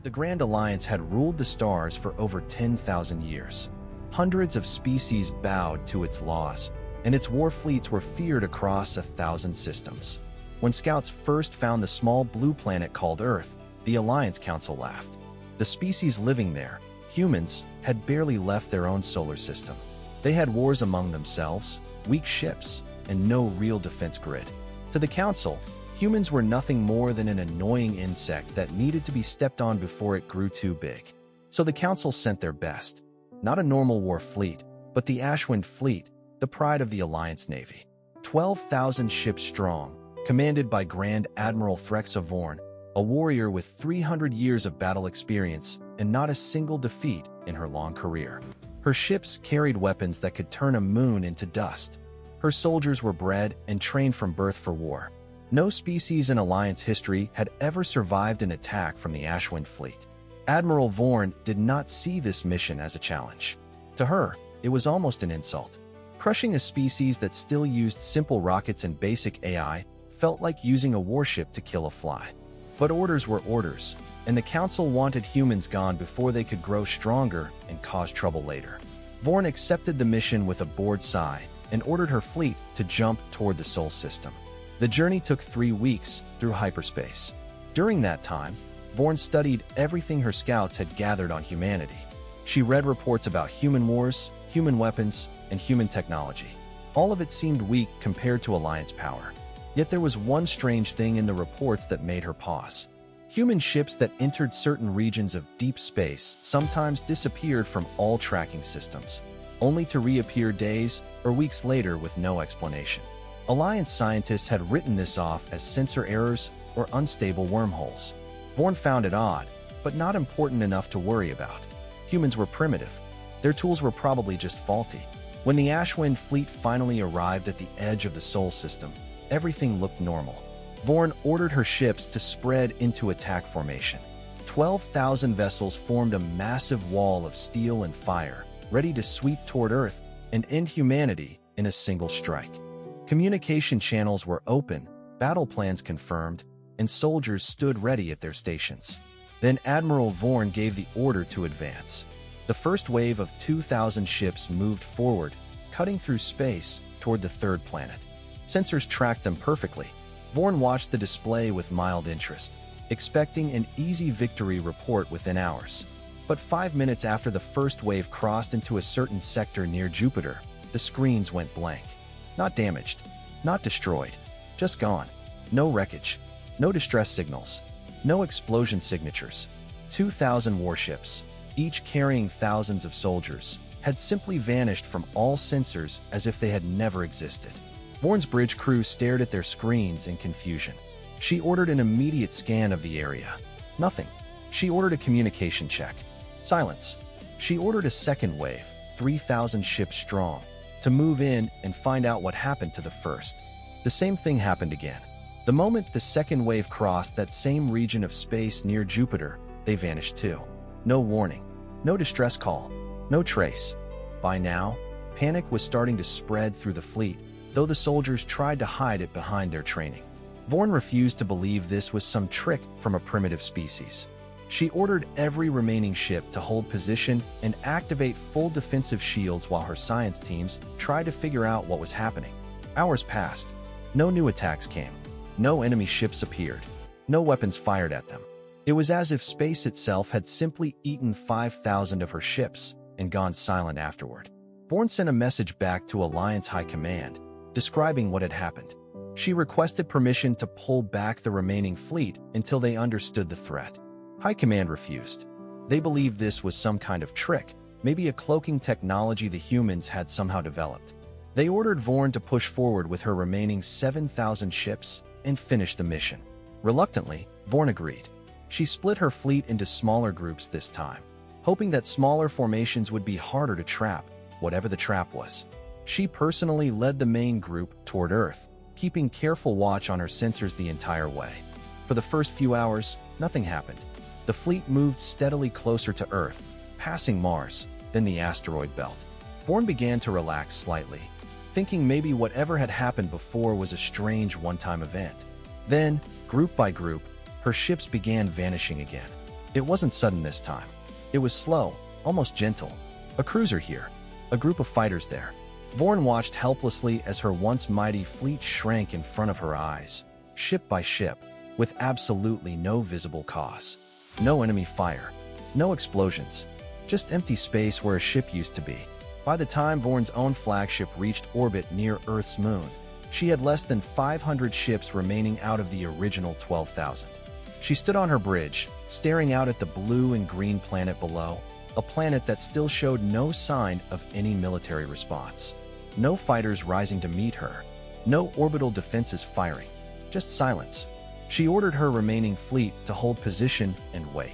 The Grand Alliance had ruled the stars for over 10,000 years. Hundreds of species bowed to its laws, and its war fleets were feared across 1,000 systems. When scouts first found the small blue planet called Earth, the Alliance Council laughed. The species living there, humans, had barely left their own solar system. They had wars among themselves, weak ships, and no real defense grid. To the Council, humans were nothing more than an annoying insect that needed to be stepped on before it grew too big. So the Council sent their best. Not a normal war fleet, but the Ashwind fleet, the pride of the Alliance Navy. 12,000 ships strong, commanded by Grand Admiral Threxa Vorn, a warrior with 300 years of battle experience and not a single defeat in her long career. Her ships carried weapons that could turn a moon into dust. Her soldiers were bred and trained from birth for war. No species in Alliance history had ever survived an attack from the Ashwind fleet. Admiral Vorn did not see this mission as a challenge. To her, it was almost an insult. Crushing a species that still used simple rockets and basic AI felt like using a warship to kill a fly. But orders were orders, and the Council wanted humans gone before they could grow stronger and cause trouble later. Vorn accepted the mission with a bored sigh and ordered her fleet to jump toward the Sol system. The journey took 3 weeks through hyperspace. During that time, Vorn studied everything her scouts had gathered on humanity. She read reports about human wars, human weapons, and human technology. All of it seemed weak compared to Alliance power. Yet there was one strange thing in the reports that made her pause. Human ships that entered certain regions of deep space sometimes disappeared from all tracking systems, only to reappear days or weeks later with no explanation. Alliance scientists had written this off as sensor errors or unstable wormholes. Vorn found it odd, but not important enough to worry about. Humans were primitive. Their tools were probably just faulty. When the Ashwind fleet finally arrived at the edge of the Sol system, everything looked normal. Vorn ordered her ships to spread into attack formation. 12,000 vessels formed a massive wall of steel and fire, ready to sweep toward Earth and end humanity in a single strike. Communication channels were open, battle plans confirmed, and soldiers stood ready at their stations. Then Admiral Vorn gave the order to advance. The first wave of 2,000 ships moved forward, cutting through space toward the third planet. Sensors tracked them perfectly. Vorn watched the display with mild interest, expecting an easy victory report within hours. But 5 minutes after the first wave crossed into a certain sector near Jupiter, the screens went blank. Not damaged, not destroyed, just gone. No wreckage, no distress signals, no explosion signatures. 2,000 warships, each carrying thousands of soldiers, had simply vanished from all sensors as if they had never existed. Vorn's bridge crew stared at their screens in confusion. She ordered an immediate scan of the area. Nothing. She ordered a communication check. Silence. She ordered a second wave, 3,000 ships strong, to move in and find out what happened to the first. The same thing happened again. The moment the second wave crossed that same region of space near Jupiter, they vanished too. No warning, no distress call, no trace. By now, panic was starting to spread through the fleet, though the soldiers tried to hide it behind their training. Vorn refused to believe this was some trick from a primitive species. She ordered every remaining ship to hold position and activate full defensive shields while her science teams tried to figure out what was happening. Hours passed. No new attacks came. No enemy ships appeared. No weapons fired at them. It was as if space itself had simply eaten 5,000 of her ships and gone silent afterward. Vorn sent a message back to Alliance High Command, describing what had happened. She requested permission to pull back the remaining fleet until they understood the threat. High Command refused. They believed this was some kind of trick, maybe a cloaking technology the humans had somehow developed. They ordered Vorn to push forward with her remaining 7,000 ships and finish the mission. Reluctantly, Vorn agreed. She split her fleet into smaller groups this time, hoping that smaller formations would be harder to trap, whatever the trap was. She personally led the main group toward Earth, keeping careful watch on her sensors the entire way. For the first few hours, nothing happened. The fleet moved steadily closer to Earth, passing Mars, then the asteroid belt. Vorn began to relax slightly, thinking maybe whatever had happened before was a strange one-time event. Then, group by group, her ships began vanishing again. It wasn't sudden this time. It was slow, almost gentle. A cruiser here. A group of fighters there. Vorn watched helplessly as her once mighty fleet shrank in front of her eyes, ship by ship, with absolutely no visible cause. No enemy fire. No explosions. Just empty space where a ship used to be. By the time Vorn's own flagship reached orbit near Earth's moon, she had less than 500 ships remaining out of the original 12,000. She stood on her bridge, staring out at the blue and green planet below, a planet that still showed no sign of any military response. No fighters rising to meet her. No orbital defenses firing. Just silence. She ordered her remaining fleet to hold position and wait.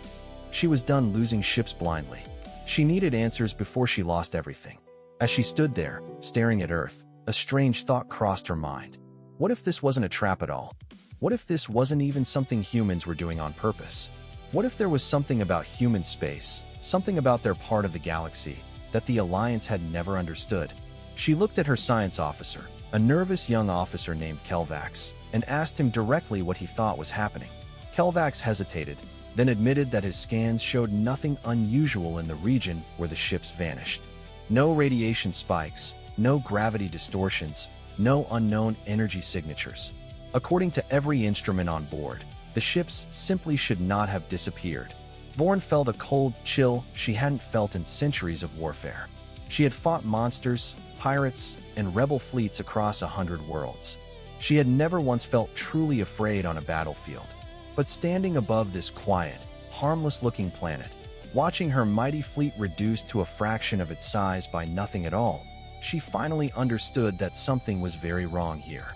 She was done losing ships blindly. She needed answers before she lost everything. As she stood there, staring at Earth, a strange thought crossed her mind. What if this wasn't a trap at all? What if this wasn't even something humans were doing on purpose? What if there was something about human space, something about their part of the galaxy, that the Alliance had never understood? She looked at her science officer, a nervous young officer named Kelvax, and asked him directly what he thought was happening. Kelvax hesitated, then admitted that his scans showed nothing unusual in the region where the ships vanished. No radiation spikes, no gravity distortions, no unknown energy signatures. According to every instrument on board, the ships simply should not have disappeared. Vorn felt a cold chill she hadn't felt in centuries of warfare. She had fought monsters, pirates, and rebel fleets across 100 worlds. She had never once felt truly afraid on a battlefield. But standing above this quiet, harmless-looking planet, watching her mighty fleet reduced to a fraction of its size by nothing at all, she finally understood that something was very wrong here.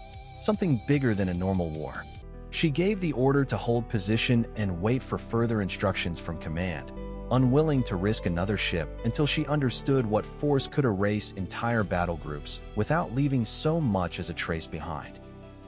Something bigger than a normal war. She gave the order to hold position and wait for further instructions from command, unwilling to risk another ship until she understood what force could erase entire battle groups without leaving so much as a trace behind.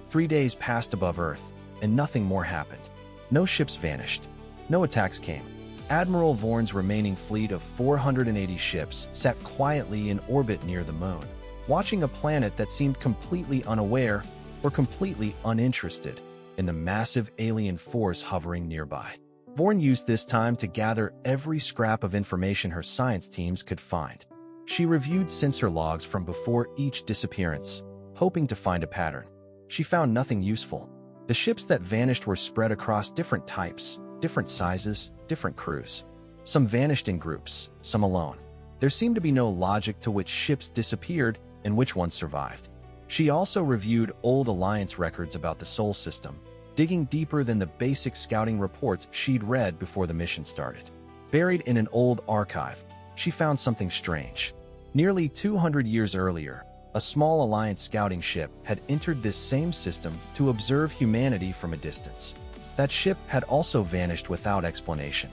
3 days passed above Earth, and nothing more happened. No ships vanished. No attacks came. Admiral Vorn's remaining fleet of 480 ships sat quietly in orbit near the moon, watching a planet that seemed completely unaware or completely uninterested in the massive alien force hovering nearby. Vorn used this time to gather every scrap of information her science teams could find. She reviewed sensor logs from before each disappearance, hoping to find a pattern. She found nothing useful. The ships that vanished were spread across different types, different sizes, different crews. Some vanished in groups, some alone. There seemed to be no logic to which ships disappeared and which ones survived. She also reviewed old Alliance records about the Sol system, digging deeper than the basic scouting reports she'd read before the mission started. Buried in an old archive, she found something strange. Nearly 200 years earlier, a small Alliance scouting ship had entered this same system to observe humanity from a distance. That ship had also vanished without explanation.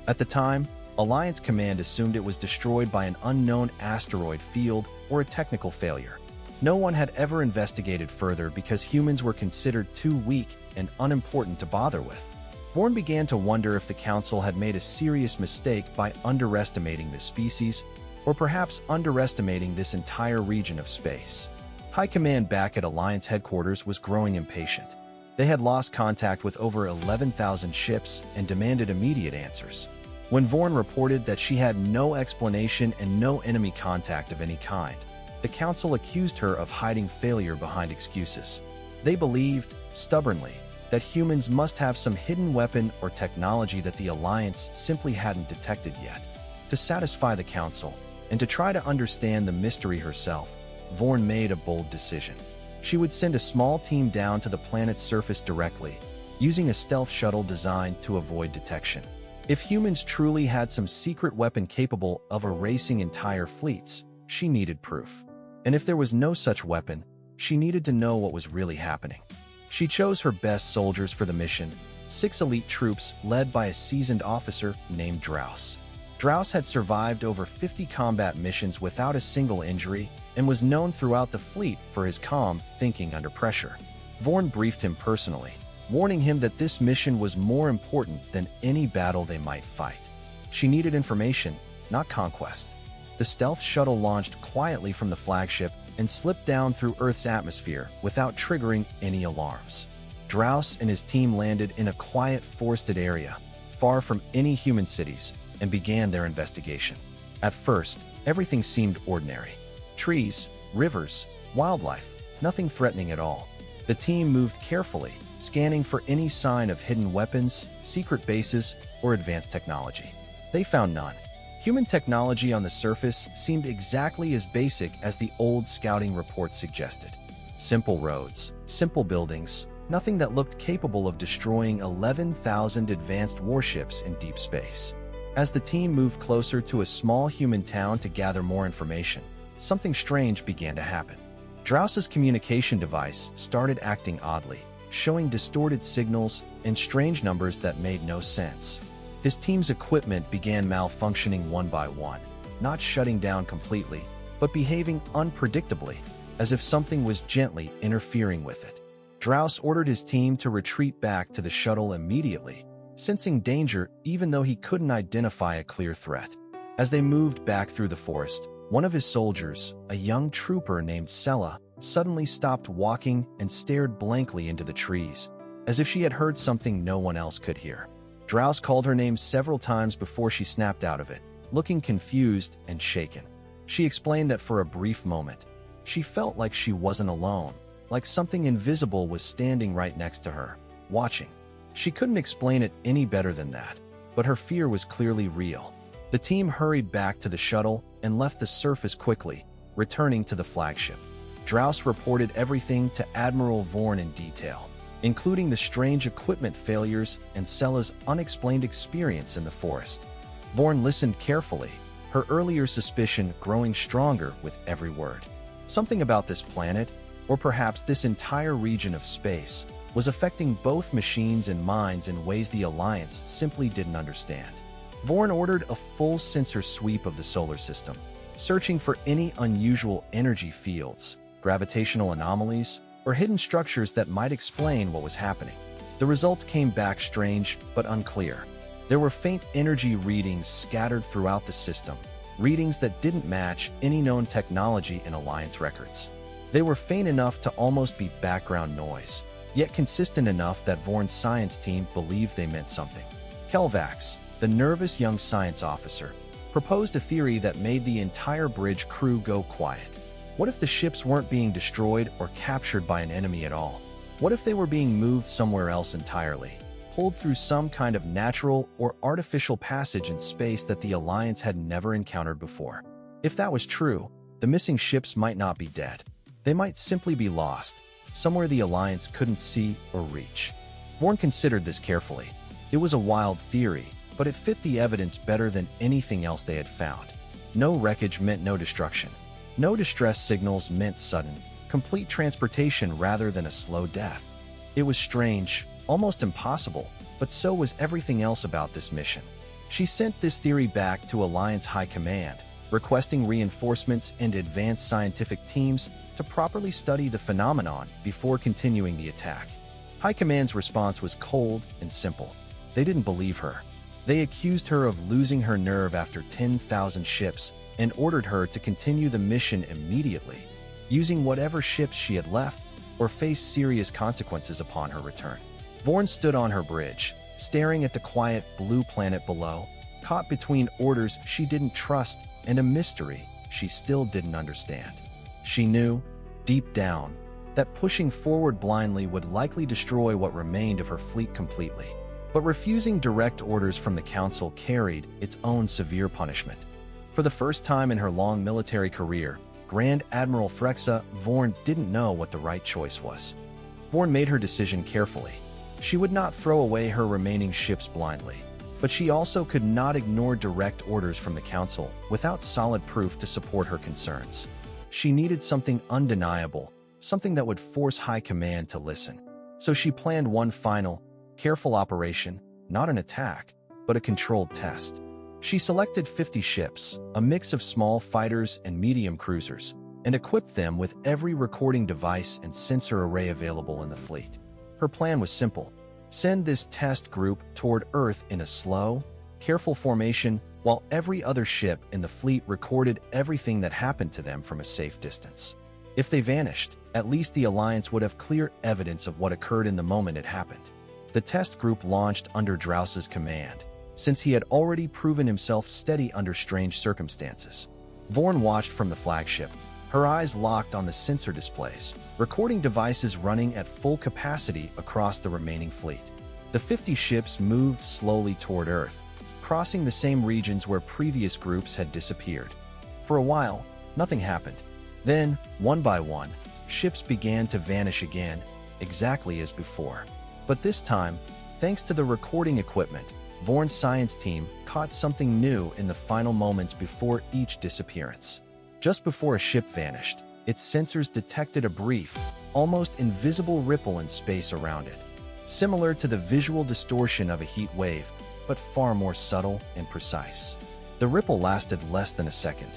At the time, Alliance Command assumed it was destroyed by an unknown asteroid field or a technical failure. No one had ever investigated further because humans were considered too weak and unimportant to bother with. Vorn began to wonder if the Council had made a serious mistake by underestimating this species, or perhaps underestimating this entire region of space. High Command back at Alliance headquarters was growing impatient. They had lost contact with over 11,000 ships and demanded immediate answers. When Vorn reported that she had no explanation and no enemy contact of any kind, the Council accused her of hiding failure behind excuses. They believed, stubbornly, that humans must have some hidden weapon or technology that the Alliance simply hadn't detected yet. To satisfy the Council, and to try to understand the mystery herself, Vorn made a bold decision. She would send a small team down to the planet's surface directly, using a stealth shuttle designed to avoid detection. If humans truly had some secret weapon capable of erasing entire fleets, she needed proof. And if there was no such weapon, she needed to know what was really happening. She chose her best soldiers for the mission, 6 elite troops led by a seasoned officer named Draus. Draus had survived over 50 combat missions without a single injury and was known throughout the fleet for his calm thinking under pressure. Vorn briefed him personally, warning him that this mission was more important than any battle they might fight. She needed information, not conquest. The stealth shuttle launched quietly from the flagship and slipped down through Earth's atmosphere without triggering any alarms. Draus and his team landed in a quiet, forested area, far from any human cities, and began their investigation. At first, everything seemed ordinary. Trees, rivers, wildlife, nothing threatening at all. The team moved carefully, scanning for any sign of hidden weapons, secret bases, or advanced technology. They found none. Human technology on the surface seemed exactly as basic as the old scouting reports suggested. Simple roads, simple buildings, nothing that looked capable of destroying 11,000 advanced warships in deep space. As the team moved closer to a small human town to gather more information, something strange began to happen. Draus's communication device started acting oddly, showing distorted signals and strange numbers that made no sense. His team's equipment began malfunctioning one by one, not shutting down completely, but behaving unpredictably, as if something was gently interfering with it. Draus ordered his team to retreat back to the shuttle immediately, sensing danger even though he couldn't identify a clear threat. As they moved back through the forest, one of his soldiers, a young trooper named Sella, suddenly stopped walking and stared blankly into the trees, as if she had heard something no one else could hear. Draus called her name several times before she snapped out of it, looking confused and shaken. She explained that for a brief moment, she felt like she wasn't alone, like something invisible was standing right next to her, watching. She couldn't explain it any better than that, but her fear was clearly real. The team hurried back to the shuttle and left the surface quickly, returning to the flagship. Draus reported everything to Admiral Vorn in detail, including the strange equipment failures and Sella's unexplained experience in the forest. Vorn listened carefully, her earlier suspicion growing stronger with every word. Something about this planet, or perhaps this entire region of space, was affecting both machines and minds in ways the Alliance simply didn't understand. Vorn ordered a full sensor sweep of the solar system, searching for any unusual energy fields, gravitational anomalies, or hidden structures that might explain what was happening. The results came back strange but unclear. There were faint energy readings scattered throughout the system, readings that didn't match any known technology in Alliance records. They were faint enough to almost be background noise, yet consistent enough that Vorn's science team believed they meant something. Kelvax, the nervous young science officer, proposed a theory that made the entire bridge crew go quiet. What if the ships weren't being destroyed or captured by an enemy at all? What if they were being moved somewhere else entirely, pulled through some kind of natural or artificial passage in space that the Alliance had never encountered before? If that was true, the missing ships might not be dead. They might simply be lost, somewhere the Alliance couldn't see or reach. Vorn considered this carefully. It was a wild theory, but it fit the evidence better than anything else they had found. No wreckage meant no destruction. No distress signals meant sudden, complete transportation rather than a slow death. It was strange, almost impossible, but so was everything else about this mission. She sent this theory back to Alliance High Command, requesting reinforcements and advanced scientific teams to properly study the phenomenon before continuing the attack. High Command's response was cold and simple. They didn't believe her. They accused her of losing her nerve after 10,000 ships and ordered her to continue the mission immediately, using whatever ships she had left, or face serious consequences upon her return. Vorn stood on her bridge, staring at the quiet blue planet below, caught between orders she didn't trust and a mystery she still didn't understand. She knew, deep down, that pushing forward blindly would likely destroy what remained of her fleet completely. But refusing direct orders from the Council carried its own severe punishment. For the first time in her long military career, Grand Admiral Threxa Vorn didn't know what the right choice was. Vorn made her decision carefully. She would not throw away her remaining ships blindly, but she also could not ignore direct orders from the Council without solid proof to support her concerns. She needed something undeniable, something that would force High Command to listen. So she planned one final, careful operation, not an attack, but a controlled test. She selected 50 ships, a mix of small fighters and medium cruisers, and equipped them with every recording device and sensor array available in the fleet. Her plan was simple: send this test group toward Earth in a slow, careful formation while every other ship in the fleet recorded everything that happened to them from a safe distance. If they vanished, at least the Alliance would have clear evidence of what occurred in the moment it happened. The test group launched under Draus's command, since he had already proven himself steady under strange circumstances. Vorn watched from the flagship, her eyes locked on the sensor displays, recording devices running at full capacity across the remaining fleet. The 50 ships moved slowly toward Earth, crossing the same regions where previous groups had disappeared. For a while, nothing happened. Then, one by one, ships began to vanish again, exactly as before. But this time, thanks to the recording equipment, Vorn's science team caught something new in the final moments before each disappearance. Just before a ship vanished, its sensors detected a brief, almost invisible ripple in space around it, similar to the visual distortion of a heat wave, but far more subtle and precise. The ripple lasted less than a second.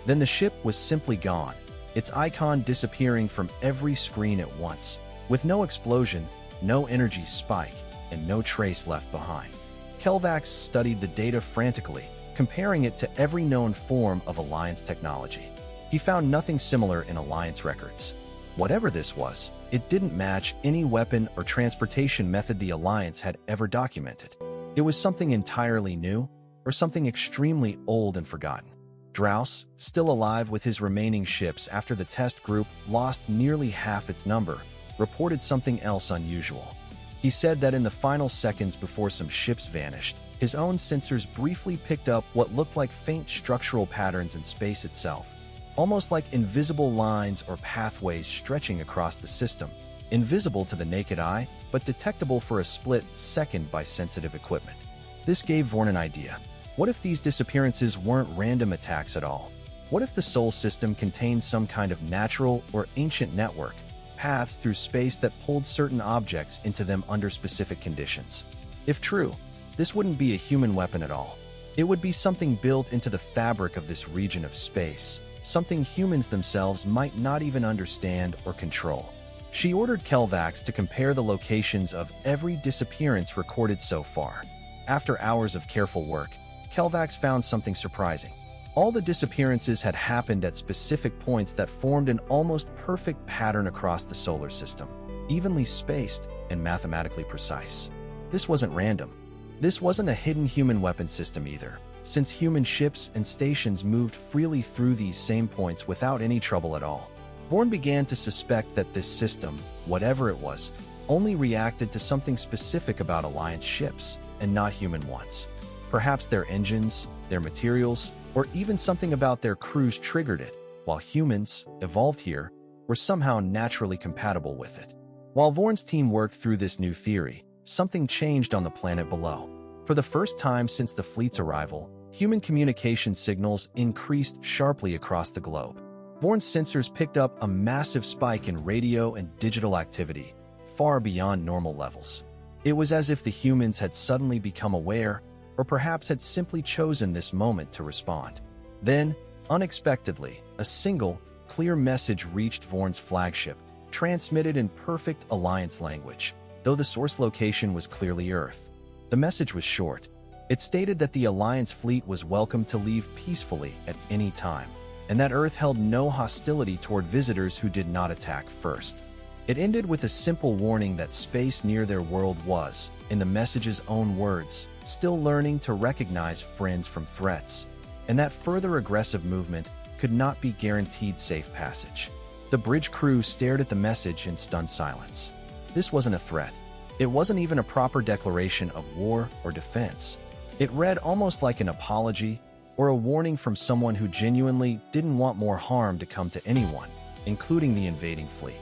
Then the ship was simply gone, its icon disappearing from every screen at once, with no explosion, no energy spike, and no trace left behind. Kelvax studied the data frantically, comparing it to every known form of Alliance technology. He found nothing similar in Alliance records. Whatever this was, it didn't match any weapon or transportation method the Alliance had ever documented. It was something entirely new, or something extremely old and forgotten. Draus, still alive with his remaining ships after the test group lost nearly half its number, reported something else unusual. He said that in the final seconds before some ships vanished, his own sensors briefly picked up what looked like faint structural patterns in space itself, almost like invisible lines or pathways stretching across the system, invisible to the naked eye, but detectable for a split second by sensitive equipment. This gave Vorn an idea. What if these disappearances weren't random attacks at all? What if the Sol system contained some kind of natural or ancient network, paths through space that pulled certain objects into them under specific conditions? If true, this wouldn't be a human weapon at all. It would be something built into the fabric of this region of space, something humans themselves might not even understand or control. She ordered Kelvax to compare the locations of every disappearance recorded so far. After hours of careful work, Kelvax found something surprising. All the disappearances had happened at specific points that formed an almost perfect pattern across the solar system, evenly spaced and mathematically precise. This wasn't random. This wasn't a hidden human weapon system either, since human ships and stations moved freely through these same points without any trouble at all. Vorn began to suspect that this system, whatever it was, only reacted to something specific about Alliance ships, and not human ones. Perhaps their engines, their materials, or even something about their crews triggered it, while humans, evolved here, were somehow naturally compatible with it. While Vorn's team worked through this new theory, something changed on the planet below. For the first time since the fleet's arrival, human communication signals increased sharply across the globe. Vorn's sensors picked up a massive spike in radio and digital activity, far beyond normal levels. It was as if the humans had suddenly become aware, or perhaps had simply chosen this moment to respond. Then, unexpectedly, a single, clear message reached Vorn's flagship, transmitted in perfect Alliance language, though the source location was clearly Earth. The message was short. It stated that the Alliance fleet was welcome to leave peacefully at any time, and that Earth held no hostility toward visitors who did not attack first. It ended with a simple warning that space near their world was, in the message's own words, still learning to recognize friends from threats, and that further aggressive movement could not be guaranteed safe passage. The bridge crew stared at the message in stunned silence. This wasn't a threat. It wasn't even a proper declaration of war or defense. It read almost like an apology or a warning from someone who genuinely didn't want more harm to come to anyone, including the invading fleet.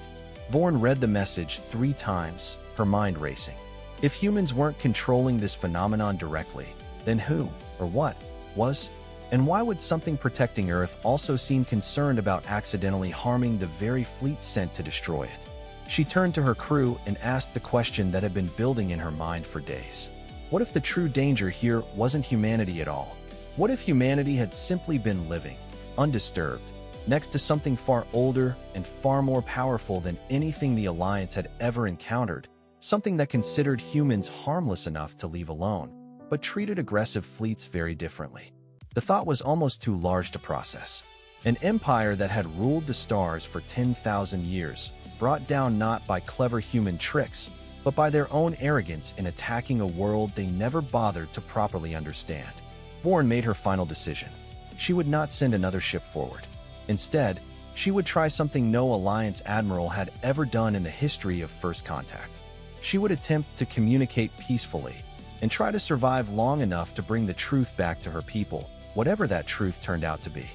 Vorn read the message 3 times, her mind racing. If humans weren't controlling this phenomenon directly, then who, or what, was? And why would something protecting Earth also seem concerned about accidentally harming the very fleet sent to destroy it? She turned to her crew and asked the question that had been building in her mind for days. What if the true danger here wasn't humanity at all? What if humanity had simply been living, undisturbed, next to something far older and far more powerful than anything the Alliance had ever encountered? Something that considered humans harmless enough to leave alone, but treated aggressive fleets very differently. The thought was almost too large to process. An empire that had ruled the stars for 10,000 years, brought down not by clever human tricks, but by their own arrogance in attacking a world they never bothered to properly understand. Vorn made her final decision. She would not send another ship forward. Instead, she would try something no Alliance admiral had ever done in the history of First Contact. She would attempt to communicate peacefully and try to survive long enough to bring the truth back to her people, whatever that truth turned out to be.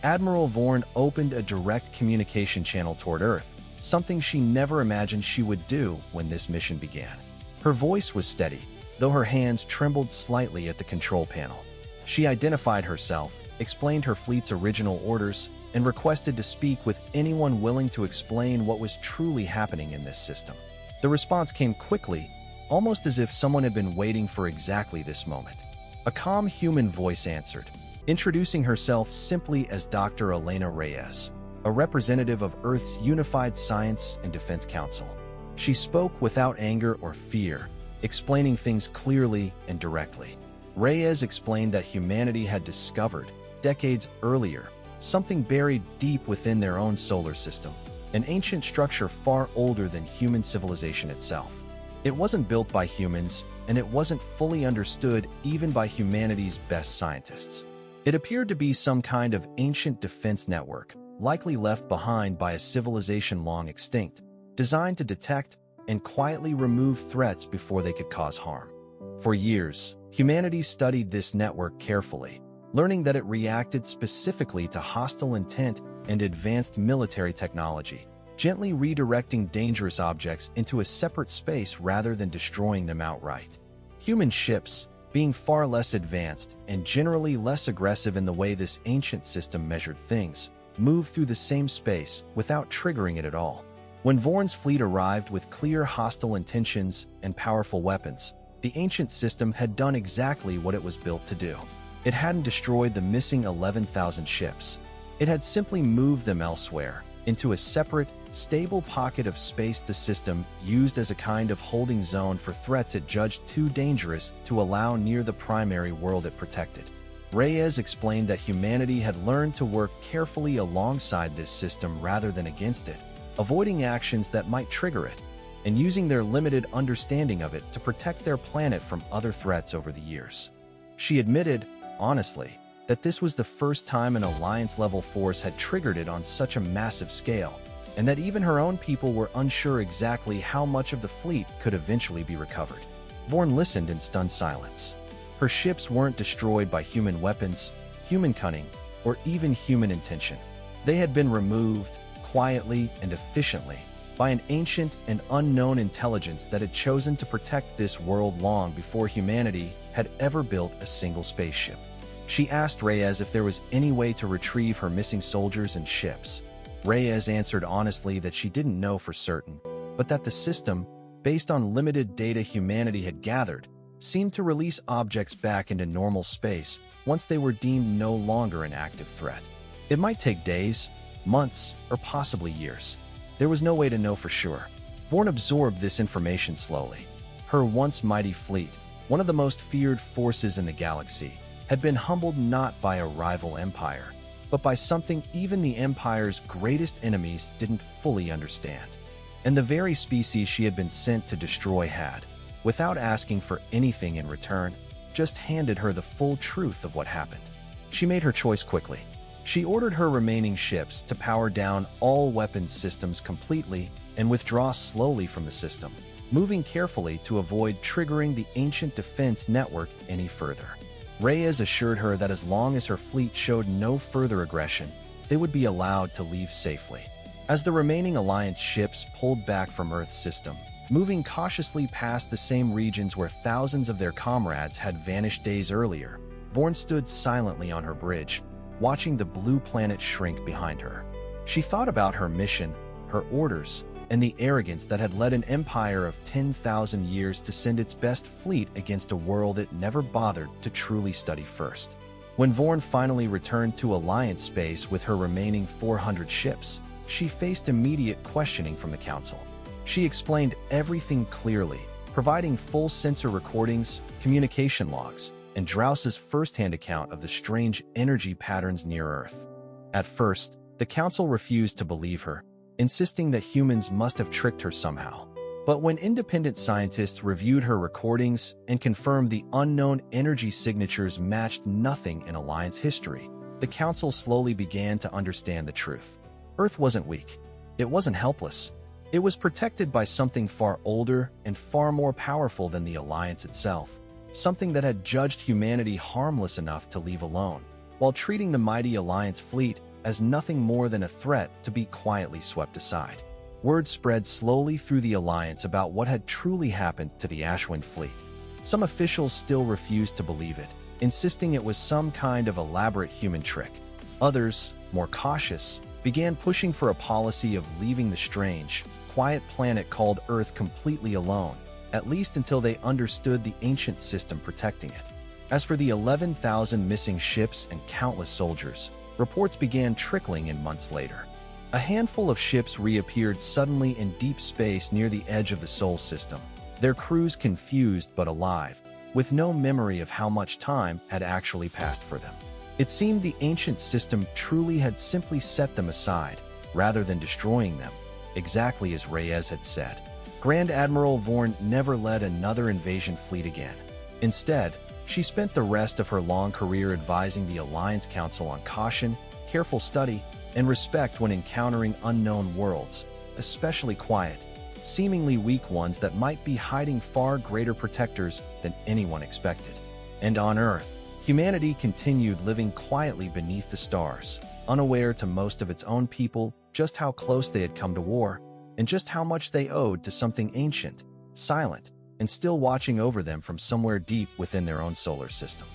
Admiral Vorn opened a direct communication channel toward Earth, something she never imagined she would do when this mission began. Her voice was steady, though her hands trembled slightly at the control panel. She identified herself, explained her fleet's original orders, and requested to speak with anyone willing to explain what was truly happening in this system. The response came quickly, almost as if someone had been waiting for exactly this moment. A calm human voice answered, introducing herself simply as Dr. Elena Reyes, a representative of Earth's Unified Science and Defense Council. She spoke without anger or fear, explaining things clearly and directly. Reyes explained that humanity had discovered, decades earlier, something buried deep within their own solar system, an ancient structure far older than human civilization itself. It wasn't built by humans, and it wasn't fully understood even by humanity's best scientists. It appeared to be some kind of ancient defense network, likely left behind by a civilization long extinct, designed to detect and quietly remove threats before they could cause harm. For years, humanity studied this network carefully, learning that it reacted specifically to hostile intent and advanced military technology, gently redirecting dangerous objects into a separate space rather than destroying them outright. Human ships, being far less advanced and generally less aggressive in the way this ancient system measured things, moved through the same space without triggering it at all. When Vorn's fleet arrived with clear hostile intentions and powerful weapons, the ancient system had done exactly what it was built to do. It hadn't destroyed the missing 11,000 ships. It had simply moved them elsewhere, into a separate, stable pocket of space the system used as a kind of holding zone for threats it judged too dangerous to allow near the primary world it protected. Reyes explained that humanity had learned to work carefully alongside this system rather than against it, avoiding actions that might trigger it, and using their limited understanding of it to protect their planet from other threats over the years. She admitted, honestly, that this was the first time an Alliance-level force had triggered it on such a massive scale, and that even her own people were unsure exactly how much of the fleet could eventually be recovered. Vorn listened in stunned silence. Her ships weren't destroyed by human weapons, human cunning, or even human intention. They had been removed, quietly and efficiently, by an ancient and unknown intelligence that had chosen to protect this world long before humanity had ever built a single spaceship. She asked Reyes if there was any way to retrieve her missing soldiers and ships. Reyes answered honestly that she didn't know for certain, but that the system, based on limited data humanity had gathered, seemed to release objects back into normal space once they were deemed no longer an active threat. It might take days, months, or possibly years. There was no way to know for sure. Vorn absorbed this information slowly. Her once mighty fleet, one of the most feared forces in the galaxy, had been humbled not by a rival empire, but by something even the Empire's greatest enemies didn't fully understand. And the very species she had been sent to destroy had, without asking for anything in return, just handed her the full truth of what happened. She made her choice quickly. She ordered her remaining ships to power down all weapons systems completely and withdraw slowly from the system, moving carefully to avoid triggering the ancient defense network any further. Reyes assured her that as long as her fleet showed no further aggression, they would be allowed to leave safely. As the remaining Alliance ships pulled back from Earth's system, moving cautiously past the same regions where thousands of their comrades had vanished days earlier, Vorn stood silently on her bridge, watching the blue planet shrink behind her. She thought about her mission, her orders, and the arrogance that had led an empire of 10,000 years to send its best fleet against a world it never bothered to truly study first. When Vorn finally returned to Alliance space with her remaining 400 ships, she faced immediate questioning from the Council. She explained everything clearly, providing full sensor recordings, communication logs, and Draus's first-hand account of the strange energy patterns near Earth. At first, the Council refused to believe her, insisting that humans must have tricked her somehow. But when independent scientists reviewed her recordings and confirmed the unknown energy signatures matched nothing in Alliance history, the Council slowly began to understand the truth. Earth wasn't weak. It wasn't helpless. It was protected by something far older and far more powerful than the Alliance itself, something that had judged humanity harmless enough to leave alone, while treating the mighty Alliance fleet as nothing more than a threat to be quietly swept aside. Word spread slowly through the Alliance about what had truly happened to the Ashwind fleet. Some officials still refused to believe it, insisting it was some kind of elaborate human trick. Others, more cautious, began pushing for a policy of leaving the strange, quiet planet called Earth completely alone, at least until they understood the ancient system protecting it. As for the 11,000 missing ships and countless soldiers, reports began trickling in months later. A handful of ships reappeared suddenly in deep space near the edge of the Sol system, their crews confused but alive, with no memory of how much time had actually passed for them. It seemed the ancient system truly had simply set them aside, rather than destroying them, exactly as Reyes had said. Grand Admiral Vorn never led another invasion fleet again. Instead, she spent the rest of her long career advising the Alliance Council on caution, careful study, and respect when encountering unknown worlds, especially quiet, seemingly weak ones that might be hiding far greater protectors than anyone expected. And on Earth, humanity continued living quietly beneath the stars, unaware to most of its own people just how close they had come to war, and just how much they owed to something ancient, silent, and still watching over them from somewhere deep within their own solar system.